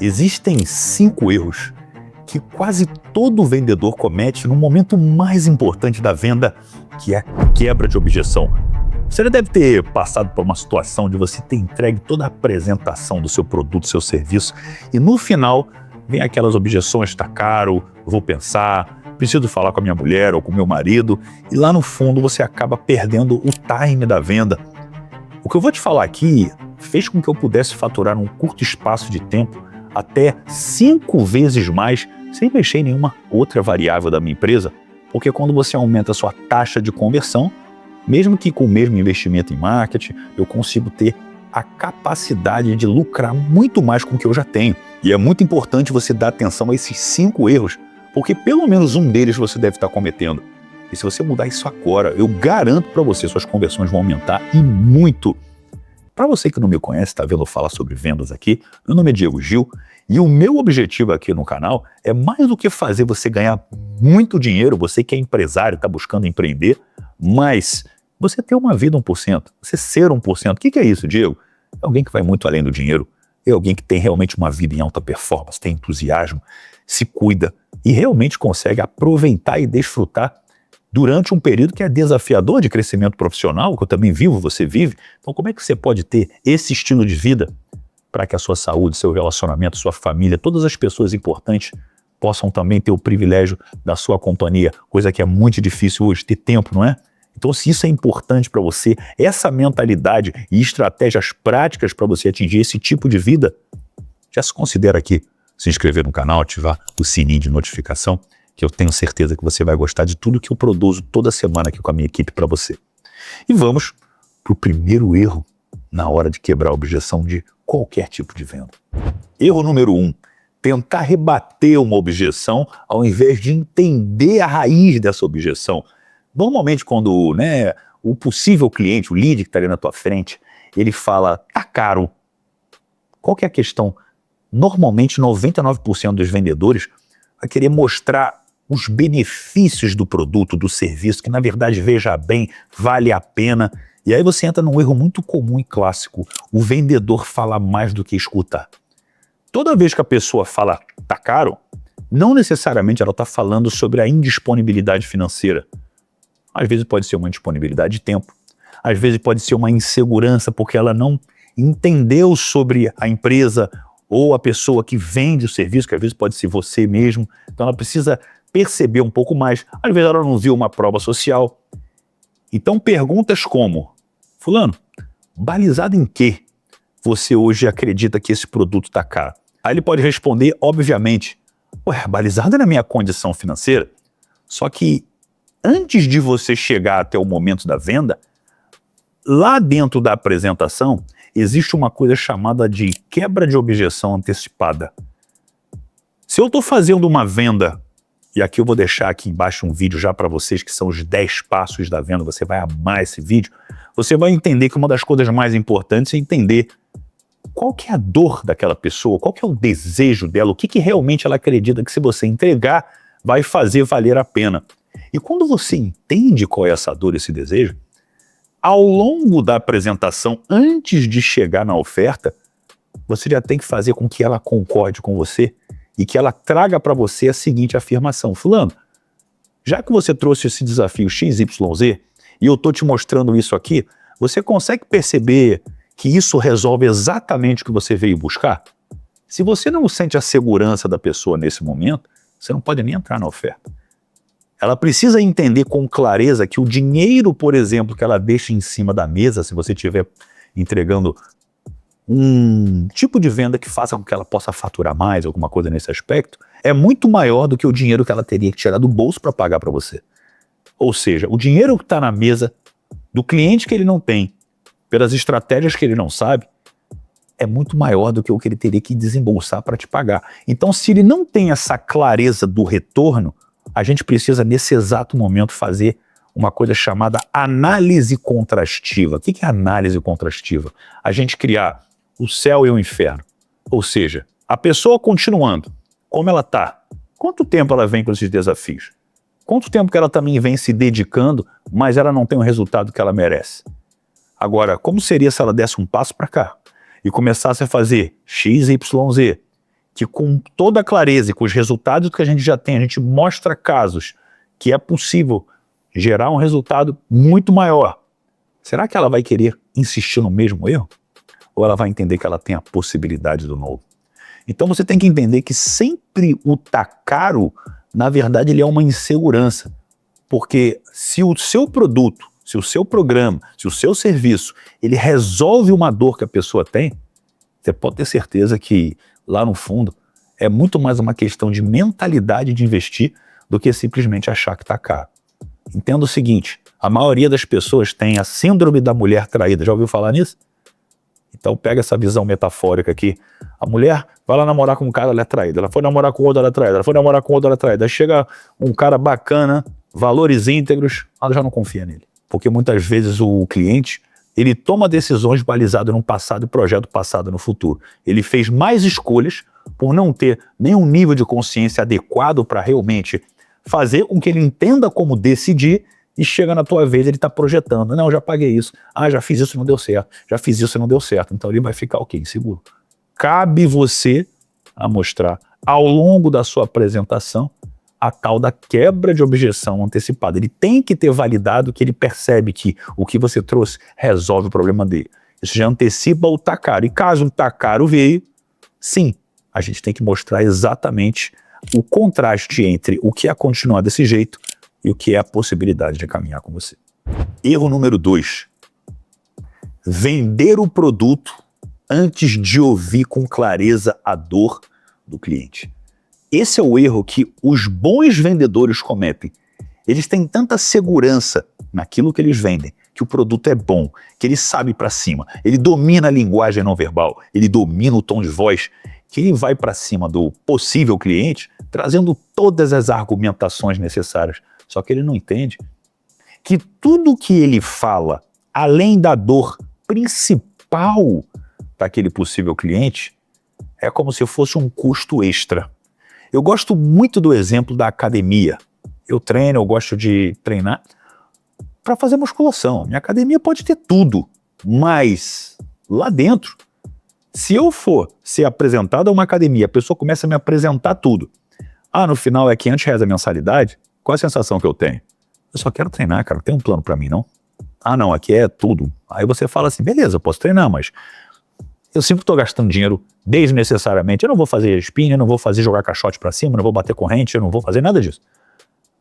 Existem 5 erros que quase todo vendedor comete no momento mais importante da venda, que é a quebra de objeção. Você já deve ter passado por uma situação de você ter entregue toda a apresentação do seu produto, seu serviço, e no final vem aquelas objeções: está caro, vou pensar, preciso falar com a minha mulher ou com o meu marido, e lá no fundo você acaba perdendo o time da venda. O que eu vou te falar aqui fez com que eu pudesse faturar num curto espaço de tempo até 5 vezes mais, sem mexer em nenhuma outra variável da minha empresa, porque quando você aumenta a sua taxa de conversão, mesmo que com o mesmo investimento em marketing, eu consigo ter a capacidade de lucrar muito mais com o que eu já tenho. E é muito importante você dar atenção a esses 5 erros, porque pelo menos um deles você deve estar cometendo. E se você mudar isso agora, eu garanto para você, suas conversões vão aumentar e muito. Para você que não me conhece, está vendo eu falar sobre vendas aqui, meu nome é Diego Gil e o meu objetivo aqui no canal é mais do que fazer você ganhar muito dinheiro, você que é empresário, está buscando empreender, mas você ter uma vida 1%, você ser 1%. O que é isso, Diego? É alguém que vai muito além do dinheiro, é alguém que tem realmente uma vida em alta performance, tem entusiasmo, se cuida e realmente consegue aproveitar e desfrutar durante um período que é desafiador de crescimento profissional, que eu também vivo, você vive. Então como é que você pode ter esse estilo de vida para que a sua saúde, seu relacionamento, sua família, todas as pessoas importantes possam também ter o privilégio da sua companhia, coisa que é muito difícil hoje, ter tempo, não é? Então se isso é importante para você, essa mentalidade e estratégias práticas para você atingir esse tipo de vida, já se considera aqui se inscrever no canal, ativar o sininho de notificação, que eu tenho certeza que você vai gostar de tudo que eu produzo toda semana aqui com a minha equipe para você. E vamos para o primeiro erro na hora de quebrar a objeção de qualquer tipo de venda. Erro número 1, tentar rebater uma objeção ao invés de entender a raiz dessa objeção. Normalmente quando o possível cliente, o lead que está ali na tua frente, ele fala, tá caro. Qual que é a questão? Normalmente 99% dos vendedores vai querer mostrar os benefícios do produto, do serviço, que na verdade, veja bem, vale a pena. E aí você entra num erro muito comum e clássico, o vendedor fala mais do que escuta. Toda vez que a pessoa fala tá caro, não necessariamente ela está falando sobre a indisponibilidade financeira. Às vezes pode ser uma indisponibilidade de tempo, às vezes pode ser uma insegurança porque ela não entendeu sobre a empresa ou a pessoa que vende o serviço, que às vezes pode ser você mesmo, então ela precisa perceber um pouco mais, às vezes ela não viu uma prova social. Então perguntas como, fulano, balizado em que você hoje acredita que esse produto está caro? Aí ele pode responder, obviamente, balizado na minha condição financeira, só que antes de você chegar até o momento da venda, lá dentro da apresentação, existe uma coisa chamada de quebra de objeção antecipada. Se eu estou fazendo uma venda, e aqui eu vou deixar aqui embaixo um vídeo já para vocês, que são os 10 passos da venda, você vai amar esse vídeo, você vai entender que uma das coisas mais importantes é entender qual que é a dor daquela pessoa, qual que é o desejo dela, o que realmente ela acredita que se você entregar, vai fazer valer a pena. E quando você entende qual é essa dor, esse desejo, ao longo da apresentação, antes de chegar na oferta, você já tem que fazer com que ela concorde com você e que ela traga para você a seguinte afirmação. Fulano, já que você trouxe esse desafio XYZ e eu estou te mostrando isso aqui, você consegue perceber que isso resolve exatamente o que você veio buscar? Se você não sente a segurança da pessoa nesse momento, você não pode nem entrar na oferta. Ela precisa entender com clareza que o dinheiro, por exemplo, que ela deixa em cima da mesa, se você estiver entregando um tipo de venda que faça com que ela possa faturar mais, alguma coisa nesse aspecto, é muito maior do que o dinheiro que ela teria que tirar do bolso para pagar para você. Ou seja, o dinheiro que está na mesa do cliente que ele não tem, pelas estratégias que ele não sabe, é muito maior do que o que ele teria que desembolsar para te pagar. Então, se ele não tem essa clareza do retorno, a gente precisa, nesse exato momento, fazer uma coisa chamada análise contrastiva. O que é análise contrastiva? A gente criar o céu e o inferno. Ou seja, a pessoa continuando, como ela está, quanto tempo ela vem com esses desafios? Quanto tempo que ela também vem se dedicando, mas ela não tem o resultado que ela merece? Agora, como seria se ela desse um passo para cá e começasse a fazer X, Y, Z que com toda a clareza e com os resultados que a gente já tem, a gente mostra casos que é possível gerar um resultado muito maior, será que ela vai querer insistir no mesmo erro? Ou ela vai entender que ela tem a possibilidade do novo? Então você tem que entender que sempre o tá caro, na verdade, ele é uma insegurança. Porque se o seu produto, se o seu programa, se o seu serviço, ele resolve uma dor que a pessoa tem, você pode ter certeza que lá no fundo é muito mais uma questão de mentalidade de investir do que simplesmente achar que tá caro. Entenda o seguinte, a maioria das pessoas tem a síndrome da mulher traída. Já ouviu falar nisso? Então pega essa visão metafórica aqui. A mulher vai lá namorar com um cara, ela é traída. Ela foi namorar com outro, ela é traída. Ela foi namorar com outro, ela é traída. Aí chega um cara bacana, valores íntegros, ela já não confia nele. Porque muitas vezes o cliente, ele toma decisões balizadas no passado e projeto passado no futuro. Ele fez mais escolhas por não ter nenhum nível de consciência adequado para realmente fazer com que ele entenda como decidir, e chega na tua vez, ele está projetando. Não, já paguei isso. Ah, já fiz isso e não deu certo. Já fiz isso e não deu certo. Então ele vai ficar o quê? Inseguro. Cabe você a mostrar ao longo da sua apresentação a tal da quebra de objeção antecipada. Ele tem que ter validado que ele percebe que o que você trouxe resolve o problema dele. Isso já antecipa o tá caro. E caso o tá caro veio, sim, a gente tem que mostrar exatamente o contraste entre o que é continuar desse jeito e o que é a possibilidade de caminhar com você. Erro número 2. Vender o produto antes de ouvir com clareza a dor do cliente. Esse é o erro que os bons vendedores cometem. Eles têm tanta segurança naquilo que eles vendem, que o produto é bom, que ele sabe para cima, ele domina a linguagem não verbal, ele domina o tom de voz, que ele vai para cima do possível cliente, trazendo todas as argumentações necessárias. Só que ele não entende que tudo que ele fala, além da dor principal daquele possível cliente, é como se fosse um custo extra. Eu gosto muito do exemplo da academia. Eu treino, eu gosto de treinar para fazer musculação. Minha academia pode ter tudo, mas lá dentro, se eu for ser apresentado a uma academia, a pessoa começa a me apresentar tudo. Ah, no final é R$500 a mensalidade? Qual a sensação que eu tenho? Eu só quero treinar, cara, tem um plano para mim, não? Ah, não, aqui é tudo. Aí você fala assim, beleza, eu posso treinar, mas eu sempre estou gastando dinheiro desnecessariamente. Eu não vou fazer spin, eu não vou fazer jogar caixote para cima, eu não vou bater corrente, eu não vou fazer nada disso.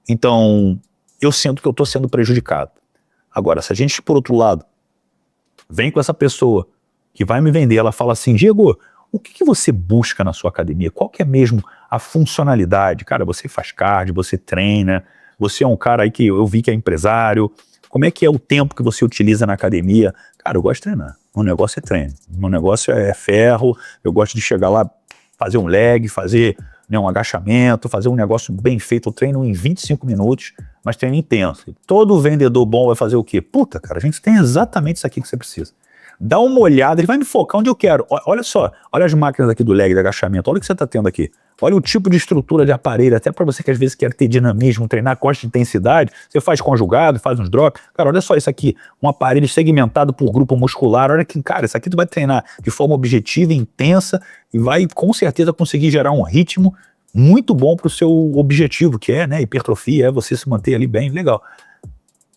Então, eu sinto que eu estou sendo prejudicado. Agora, se a gente, por outro lado, vem com essa pessoa que vai me vender, ela fala assim, Diego, o que você busca na sua academia? Qual que é mesmo a funcionalidade? Cara, você faz cardio, você treina, você é um cara aí que eu vi que é empresário, como é que é o tempo que você utiliza na academia? Cara, eu gosto de treinar, meu negócio é treino, meu negócio é ferro, eu gosto de chegar lá, fazer um leg, fazer um agachamento, fazer um negócio bem feito, eu treino em 25 minutos, mas treino intenso. Todo vendedor bom vai fazer o quê? Puta, cara, a gente tem exatamente isso aqui que você precisa. Dá uma olhada, ele vai me focar onde eu quero. Olha só, olha as máquinas aqui do leg, do agachamento, olha o que você está tendo aqui. Olha o tipo de estrutura de aparelho, até para você que às vezes quer ter dinamismo, treinar, gosta de intensidade, você faz conjugado, faz uns drops. Cara, olha só isso aqui, um aparelho segmentado por grupo muscular, olha que, cara, isso aqui tu vai treinar de forma objetiva, intensa, e vai com certeza conseguir gerar um ritmo muito bom para o seu objetivo, que é, né, hipertrofia, é você se manter ali bem, legal.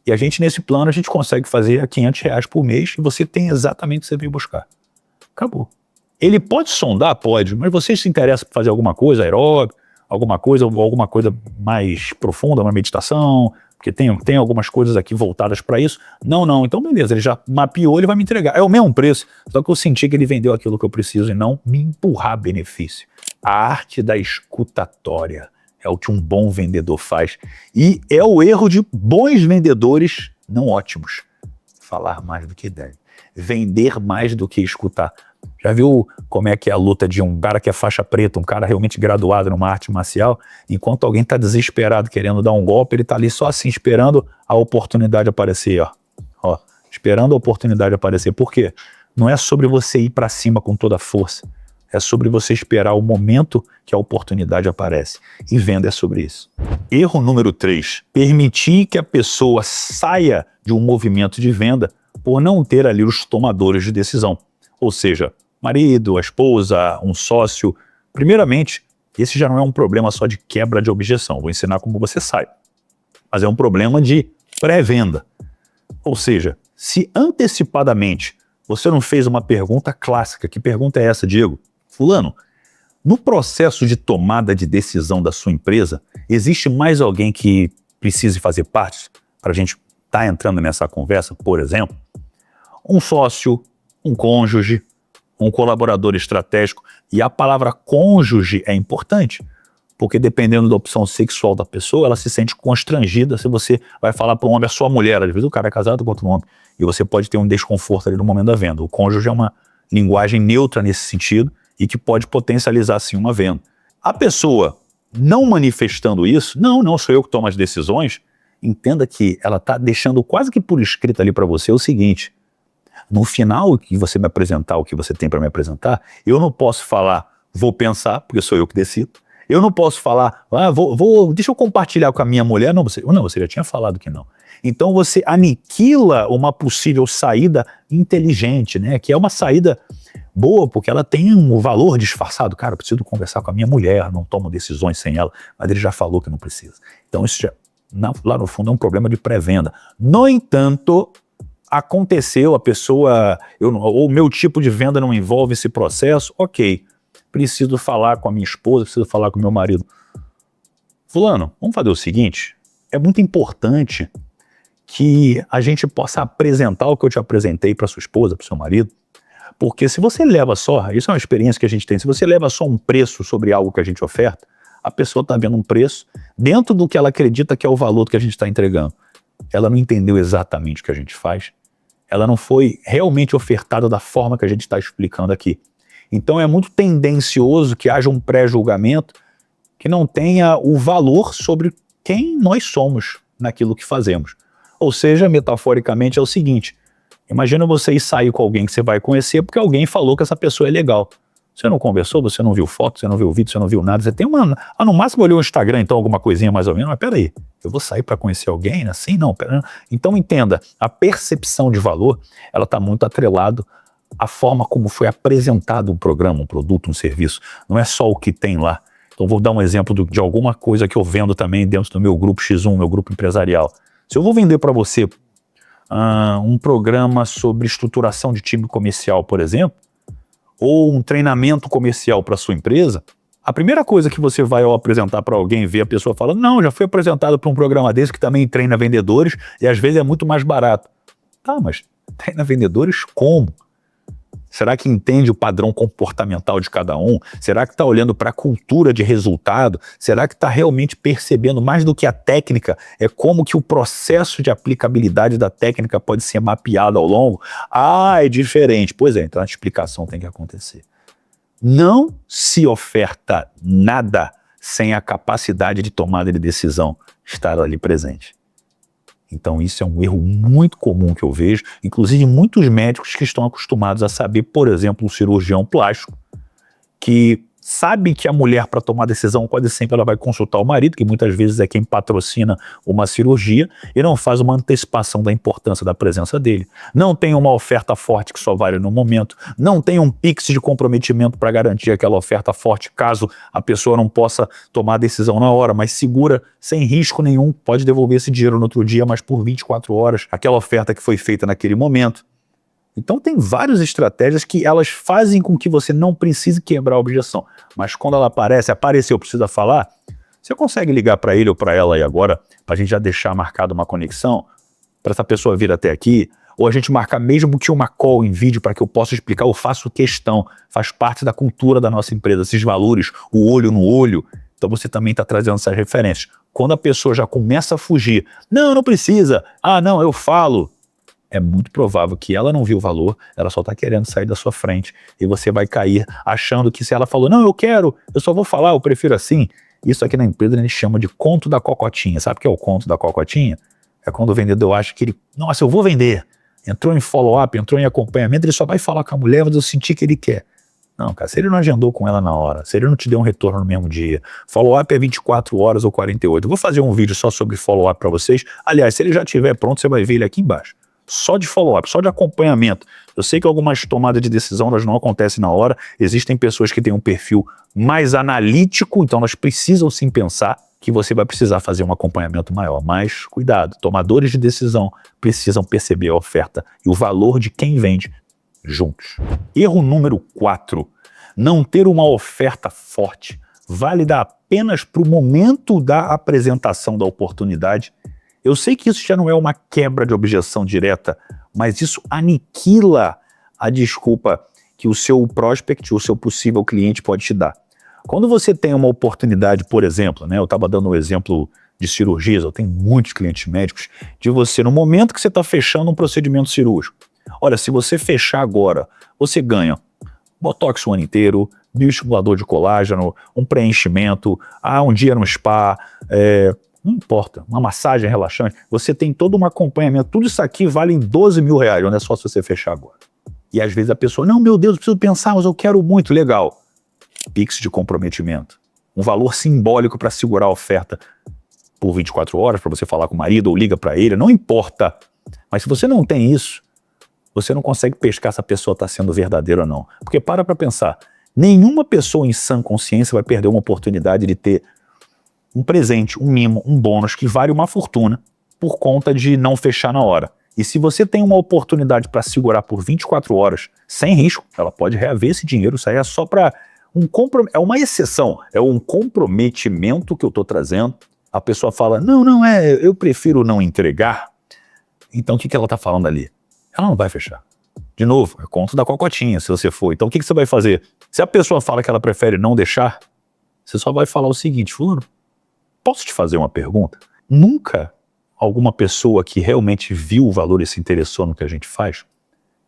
E a gente, nesse plano, a gente consegue fazer R$500 por mês e você tem exatamente o que você veio buscar. Acabou. Ele pode sondar? Pode, mas você se interessa por fazer alguma coisa aeróbica, alguma coisa mais profunda, uma meditação, porque tem algumas coisas aqui voltadas para isso. Não, então beleza, ele já mapeou, ele vai me entregar. É o mesmo preço, só que eu senti que ele vendeu aquilo que eu preciso e não me empurrar benefício. A arte da escutatória. É o que um bom vendedor faz. E é o erro de bons vendedores não ótimos. Falar mais do que deve. Vender mais do que escutar. Já viu como é que é a luta de um cara que é faixa preta, um cara realmente graduado numa arte marcial? Enquanto alguém está desesperado querendo dar um golpe, ele está ali só assim, esperando a oportunidade aparecer. Ó, esperando a oportunidade aparecer. Por quê? Não é sobre você ir para cima com toda a força. É sobre você esperar o momento que a oportunidade aparece. E venda é sobre isso. Erro número 3. Permitir que a pessoa saia de um movimento de venda por não ter ali os tomadores de decisão. Ou seja, marido, a esposa, um sócio, Primeiramente, esse já não é um problema só de quebra de objeção, vou ensinar como você sai, mas é um problema de pré-venda. Ou seja, se antecipadamente você não fez uma pergunta clássica, que pergunta é essa, Diego? Fulano, no processo de tomada de decisão da sua empresa, existe mais alguém que precise fazer parte para a gente estar entrando nessa conversa? Por exemplo, um sócio, um cônjuge, um colaborador estratégico. E a palavra cônjuge é importante, porque dependendo da opção sexual da pessoa, ela se sente constrangida se você vai falar para um homem, a sua mulher. Às vezes o cara é casado com outro homem e você pode ter um desconforto ali no momento da venda. O cônjuge é uma linguagem neutra nesse sentido e que pode potencializar sim uma venda. A pessoa não manifestando isso, não sou eu que tomo as decisões, entenda que ela está deixando quase que por escrito ali para você o seguinte: no final que você me apresentar o que você tem para me apresentar, eu não posso falar, vou pensar, porque sou eu que decido. Eu não posso falar, deixa eu compartilhar com a minha mulher. Não, você já tinha falado que não. Então você aniquila uma possível saída inteligente, né? Que é uma saída boa, porque ela tem um valor disfarçado. Cara, eu preciso conversar com a minha mulher, não tomo decisões sem ela, mas ele já falou que não precisa. Então isso já, lá no fundo, é um problema de pré-venda. No entanto, aconteceu, a pessoa, o meu tipo de venda não envolve esse processo, ok, preciso falar com a minha esposa, preciso falar com o meu marido. Fulano, vamos fazer o seguinte, é muito importante que a gente possa apresentar o que eu te apresentei para sua esposa, para o seu marido, porque se você leva só, isso é uma experiência que a gente tem, se você leva só um preço sobre algo que a gente oferta, a pessoa está vendo um preço dentro do que ela acredita que é o valor que a gente está entregando. Ela não entendeu exatamente o que a gente faz, ela não foi realmente ofertada da forma que a gente está explicando aqui. Então é muito tendencioso que haja um pré-julgamento que não tenha o valor sobre quem nós somos naquilo que fazemos. Ou seja, metaforicamente é o seguinte, imagina você ir sair com alguém que você vai conhecer porque alguém falou que essa pessoa é legal. Você não conversou, você não viu foto, você não viu vídeo, você não viu nada, você tem uma... no máximo olhou o Instagram, então alguma coisinha mais ou menos, mas peraí, eu vou sair para conhecer alguém assim? Não, peraí. Então entenda, a percepção de valor, ela está muito atrelado à forma como foi apresentado um programa, um produto, um serviço. Não é só o que tem lá. Então vou dar um exemplo de alguma coisa que eu vendo também dentro do meu grupo X1, meu grupo empresarial. Se eu vou vender para você um programa sobre estruturação de time comercial, por exemplo, ou um treinamento comercial para sua empresa, a primeira coisa que você vai ao apresentar para alguém, ver a pessoa falando, não, já foi apresentado para um programa desse que também treina vendedores e às vezes é muito mais barato. Tá, mas treina vendedores como? Será que entende o padrão comportamental de cada um? Será que está olhando para a cultura de resultado? Será que está realmente percebendo mais do que a técnica? É como que o processo de aplicabilidade da técnica pode ser mapeado ao longo? Ah, é diferente. Pois é, então a explicação tem que acontecer. Não se oferta nada sem a capacidade de tomada de decisão estar ali presente. Então isso é um erro muito comum que eu vejo, inclusive muitos médicos que estão acostumados a saber, por exemplo, um cirurgião plástico, que sabe que a mulher, para tomar decisão, quase sempre ela vai consultar o marido, que muitas vezes é quem patrocina uma cirurgia, e não faz uma antecipação da importância da presença dele. Não tem uma oferta forte que só vale no momento, não tem um pix de comprometimento para garantir aquela oferta forte, caso a pessoa não possa tomar a decisão na hora, mas segura, sem risco nenhum, pode devolver esse dinheiro no outro dia, mas por 24 horas, aquela oferta que foi feita naquele momento. Então tem várias estratégias que elas fazem com que você não precise quebrar a objeção. Mas quando ela apareceu, precisa falar, você consegue ligar para ele ou para ela aí agora, para a gente já deixar marcada uma conexão, para essa pessoa vir até aqui, ou a gente marcar mesmo que uma call em vídeo para que eu possa explicar, eu faço questão, faz parte da cultura da nossa empresa, esses valores, o olho no olho. Então você também está trazendo essas referências. Quando a pessoa já começa a fugir, não precisa, não, eu falo, é muito provável que ela não viu o valor, ela só está querendo sair da sua frente e você vai cair achando que se ela falou, não, eu quero, eu só vou falar, eu prefiro assim. Isso aqui na empresa a gente chama de conto da cocotinha. Sabe o que é o conto da cocotinha? É quando o vendedor acha que ele, nossa, eu vou vender. Entrou em follow-up, entrou em acompanhamento, ele só vai falar com a mulher, mas eu senti que ele quer. Não, cara, se ele não agendou com ela na hora, se ele não te deu um retorno no mesmo dia, follow-up é 24 horas ou 48. Eu vou fazer um vídeo só sobre follow-up para vocês. Aliás, se ele já estiver pronto, você vai ver ele aqui embaixo. só de follow-up, só de acompanhamento. Eu sei que algumas tomadas de decisão elas não acontecem na hora, existem pessoas que têm um perfil mais analítico, então elas precisam sim pensar que você vai precisar fazer um acompanhamento maior. Mas cuidado, tomadores de decisão precisam perceber a oferta e o valor de quem vende juntos. Erro número 4, não ter uma oferta forte, válida apenas para o momento da apresentação da oportunidade. Eu sei que isso já não é uma quebra de objeção direta, mas isso aniquila a desculpa que o seu prospect, o seu possível cliente pode te dar. Quando você tem uma oportunidade, por exemplo, eu estava dando um exemplo de cirurgias, eu tenho muitos clientes médicos, de você, no momento que você está fechando um procedimento cirúrgico, olha, se você fechar agora, você ganha botox o ano inteiro, bioestimulador de colágeno, um preenchimento, um dia no spa, não importa, uma massagem relaxante, você tem todo um acompanhamento, tudo isso aqui vale 12 mil reais, não é só se você fechar agora. E às vezes a pessoa, não, meu Deus, eu preciso pensar, mas eu quero muito, legal. Pix de comprometimento, um valor simbólico para segurar a oferta por 24 horas, para você falar com o marido ou liga para ele, não importa. Mas se você não tem isso, você não consegue pescar se a pessoa está sendo verdadeira ou não. Porque para pensar, nenhuma pessoa em sã consciência vai perder uma oportunidade de ter um presente, um mimo, um bônus que vale uma fortuna por conta de não fechar na hora. E se você tem uma oportunidade para segurar por 24 horas, sem risco, ela pode reaver esse dinheiro, isso aí é só para é uma exceção, é um comprometimento que eu estou trazendo. A pessoa fala, eu prefiro não entregar. Então o que ela está falando ali? Ela não vai fechar. De novo, é conto da cocotinha se você for. Então o que você vai fazer? Se a pessoa fala que ela prefere não deixar, você só vai falar o seguinte, fulano, posso te fazer uma pergunta? Nunca alguma pessoa que realmente viu o valor e se interessou no que a gente faz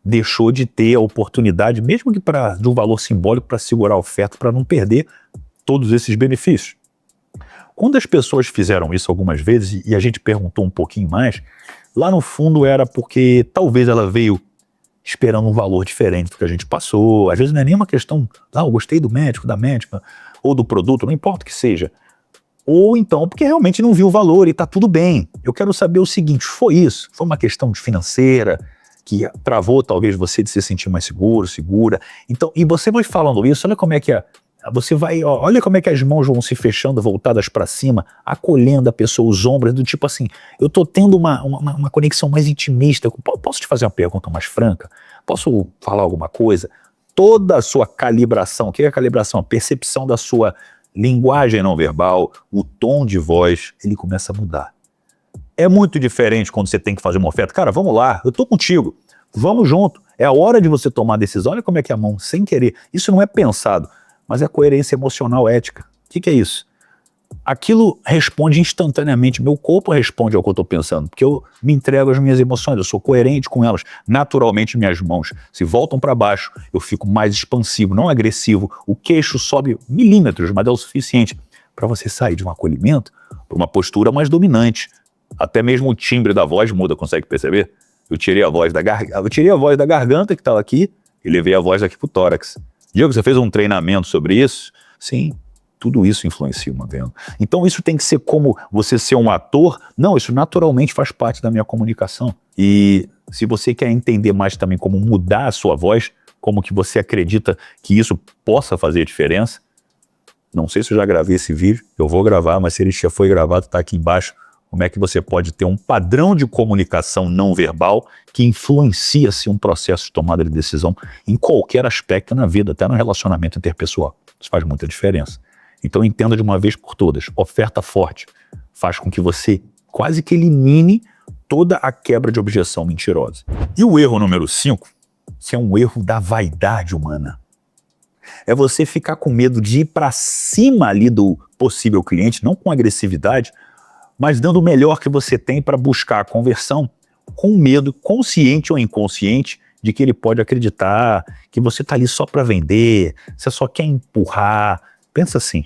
deixou de ter a oportunidade, mesmo que de um valor simbólico, para segurar a oferta, para não perder todos esses benefícios. Quando as pessoas fizeram isso algumas vezes, e a gente perguntou um pouquinho mais, lá no fundo era porque talvez ela veio esperando um valor diferente do que a gente passou. Às vezes não é nem uma questão, eu gostei do médico, da médica, ou do produto, não importa o que seja. Ou então porque realmente não viu o valor e está tudo bem. Eu quero saber o seguinte, foi isso? Foi uma questão financeira que travou talvez você de se sentir mais seguro, segura. Então, e você vai falando isso, olha como é que olha como é que as mãos vão se fechando, voltadas para cima, acolhendo a pessoa, os ombros, do tipo assim, eu tô tendo uma conexão mais intimista, posso te fazer uma pergunta mais franca? Posso falar alguma coisa? Toda a sua calibração, o que é a calibração? A percepção da sua linguagem não verbal, o tom de voz, ele começa a mudar. É muito diferente quando você tem que fazer uma oferta. Cara, vamos lá, eu tô contigo, vamos junto. É a hora de você tomar a decisão. Olha como é que é a mão, sem querer. Isso não é pensado, mas é coerência emocional ética. O que é isso? Aquilo responde instantaneamente, meu corpo responde ao que eu estou pensando, porque eu me entrego às minhas emoções, eu sou coerente com elas. Naturalmente, minhas mãos se voltam para baixo, eu fico mais expansivo, não agressivo, o queixo sobe milímetros, mas é o suficiente para você sair de um acolhimento para uma postura mais dominante. Até mesmo o timbre da voz muda, consegue perceber? Eu tirei a voz da garganta que estava aqui e levei a voz aqui para o tórax. Diego, você fez um treinamento sobre isso? Sim, tudo isso influencia uma venda. Então isso tem que ser como você ser um ator? Não, isso naturalmente faz parte da minha comunicação. E se você quer entender mais também como mudar a sua voz, como que você acredita que isso possa fazer diferença, não sei se eu já gravei esse vídeo, eu vou gravar, mas se ele já foi gravado, está aqui embaixo. Como é que você pode ter um padrão de comunicação não verbal que influencia-se um processo de tomada de decisão em qualquer aspecto na vida, até no relacionamento interpessoal. Isso faz muita diferença. Então entenda de uma vez por todas, oferta forte faz com que você quase que elimine toda a quebra de objeção mentirosa. E o erro número 5, que é um erro da vaidade humana. É você ficar com medo de ir para cima ali do possível cliente, não com agressividade, mas dando o melhor que você tem para buscar a conversão, com medo, consciente ou inconsciente, de que ele pode acreditar que você está ali só para vender, você só quer empurrar. Pensa assim,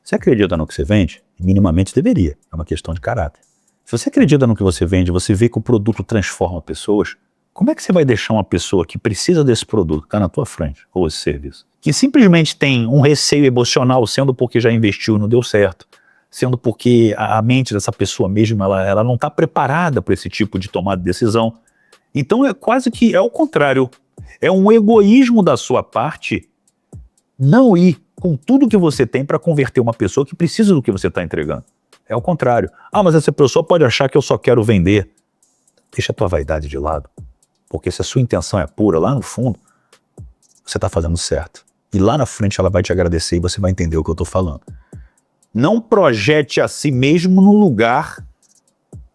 você acredita no que você vende? Minimamente deveria, é uma questão de caráter. Se você acredita no que você vende, você vê que o produto transforma pessoas, como é que você vai deixar uma pessoa que precisa desse produto, que está na tua frente, ou esse serviço, que simplesmente tem um receio emocional, sendo porque já investiu e não deu certo, sendo porque a mente dessa pessoa mesmo, ela não está preparada para esse tipo de tomada de decisão, Então é quase que é o contrário. É um egoísmo da sua parte não ir com tudo que você tem para converter uma pessoa que precisa do que você está entregando. É o contrário. Ah, mas essa pessoa pode achar que eu só quero vender. Deixa a tua vaidade de lado. Porque se a sua intenção é pura, lá no fundo, você está fazendo certo. E lá na frente ela vai te agradecer e você vai entender o que eu estou falando. Não projete a si mesmo no lugar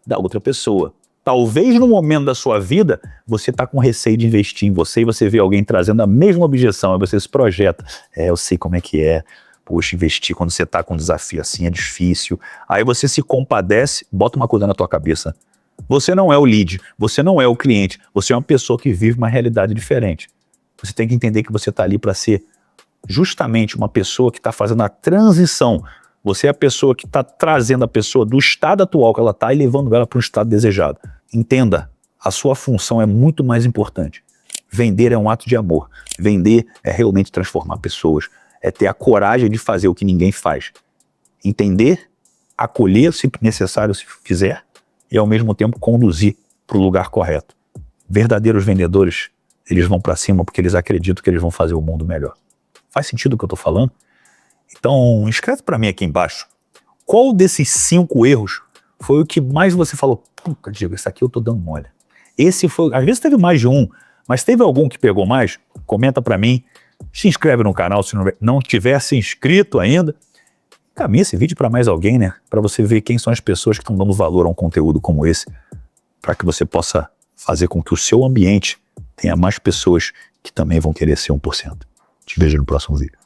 da outra pessoa. Talvez no momento da sua vida, você está com receio de investir em você e você vê alguém trazendo a mesma objeção, aí você se projeta. Eu sei como é que é. Poxa, investir quando você está com um desafio assim é difícil. Aí você se compadece, bota uma coisa na tua cabeça. Você não é o lead, você não é o cliente, você é uma pessoa que vive uma realidade diferente. Você tem que entender que você está ali para ser justamente uma pessoa que está fazendo a transição. Você é a pessoa que está trazendo a pessoa do estado atual que ela está e levando ela para um estado desejado. Entenda, a sua função é muito mais importante. Vender é um ato de amor. Vender é realmente transformar pessoas. É ter a coragem de fazer o que ninguém faz. Entender, acolher se necessário, se fizer, e ao mesmo tempo conduzir para o lugar correto. Verdadeiros vendedores, eles vão para cima porque eles acreditam que eles vão fazer o mundo melhor. Faz sentido o que eu estou falando? Então, escreve para mim aqui embaixo. Qual desses 5 erros foi o que mais você falou? Puta, Diego, esse aqui eu tô dando mole. Esse foi, às vezes teve mais de um, mas teve algum que pegou mais? Comenta para mim. Se inscreve no canal se não tiver se inscrito ainda. Caminha esse vídeo para mais alguém, né? Para você ver quem são as pessoas que estão dando valor a um conteúdo como esse. Para que você possa fazer com que o seu ambiente tenha mais pessoas que também vão querer ser 1%. Te vejo no próximo vídeo.